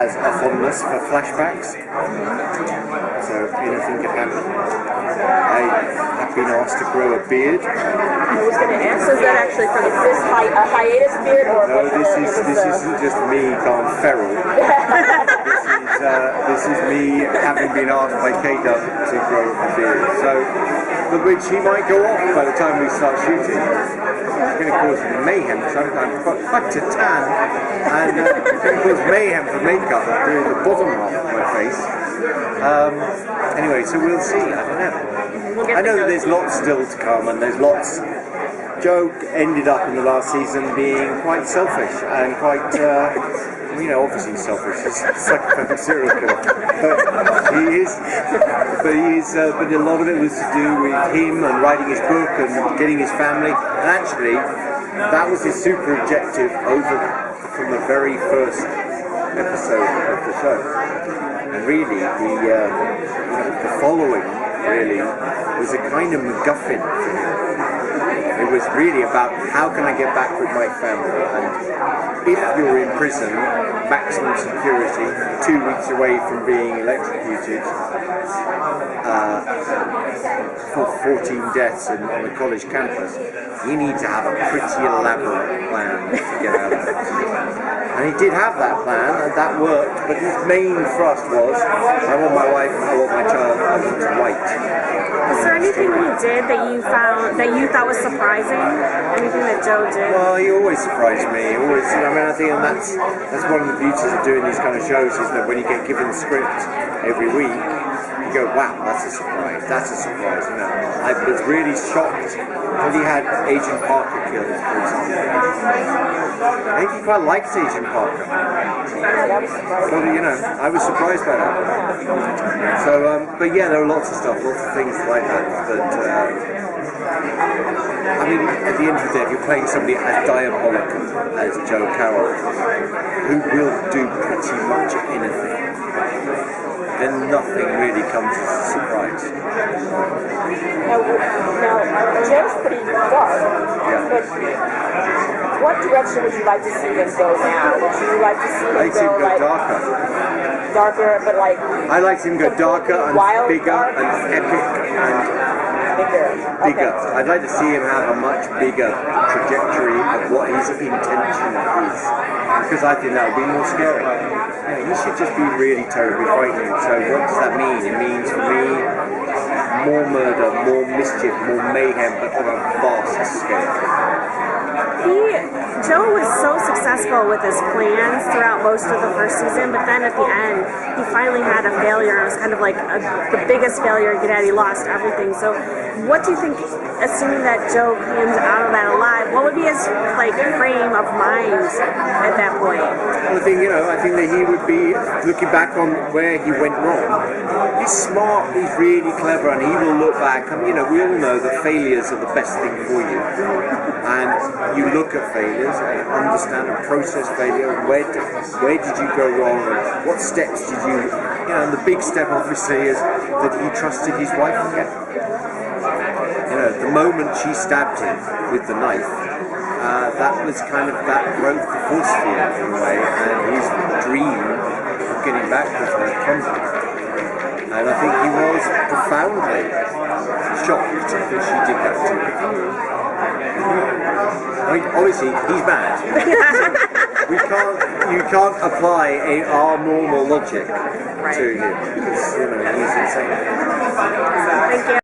Has a fondness for flashbacks, so anything could happen. I have been asked to grow a beard. I was going to ask, is that actually for this a hiatus beard, or no? This isn't just me gone feral. This is me having been asked by Kate to grow a beard. So, which he might go off by the time we start shooting. It's going to cause mayhem because I'm quite a tan, and it's going to cause mayhem for makeup doing the bottom half of my face. Anyway, so we'll see. I don't know. I know that there's lots still to come, and there's lots. Joe ended up in the last season being quite selfish and quite, obviously selfish. He's a psychopathic serial killer, but a lot of it was to do with him and writing his book and getting his family. And actually, that was his super objective from the very first episode of the show. And really, the following really was a kind of MacGuffin for him. It was really about how can I get back with my family, and if you're in prison, maximum security, 2 weeks away from being electrocuted, for 14 deaths on the college campus, you need to have a pretty elaborate plan to get out of it. And he did have that plan, and that worked, but his main thrust was, I want my wife, I want my child, I want to white. Was there anything he did that you thought was surprising? Anything that Joe did? Well, he always surprised me. I think that's one of the beauties of doing these kind of shows, is that when you get given the script every week, you go, wow, that's a surprise. I was really shocked that he had Agent Parker killed, for example. I think he quite liked Agent Parker. So, I was surprised by that. So, but yeah, there are lots of things like that. At the end of the day, if you're playing somebody as diabolical as Joe Carroll, who will do pretty much anything, then nothing really comes as a surprise. Now Joe's pretty dark, but what direction would you like to see him go now? Would you like to see him go darker? Darker, but like... I like him go darker and bigger and epic and bigger. Okay. I'd like to see him have a much bigger trajectory of what his intention is, because I think that would be more scary. He should just be really terribly frightening. So what does that mean? It means, for me, more murder, more mischief, more mayhem, but on a vast scale. Joe was so successful with his plans throughout most of the first season, but then at the end, he finally had a failure. It was kind of like the biggest failure he could have. He lost everything. So what do you think, assuming that Joe comes out of that alive, what would be his frame of mind at that point? Well, I think that he would be looking back on where he went wrong. He's smart, he's really clever, and he will look back. We all know that failures are the best thing for you. And you look at failures and understand and process failure. Where did you go wrong? And what steps did you? And the big step, obviously, is that he trusted his wife again. The moment she stabbed him with the knife, that was kind of that broke the force field in a way, and his dream of getting back with her crumbled. And I think he was profoundly shocked that she did that to him. Obviously, he's mad. You can't apply our normal logic to him, because he's insane. Thank you.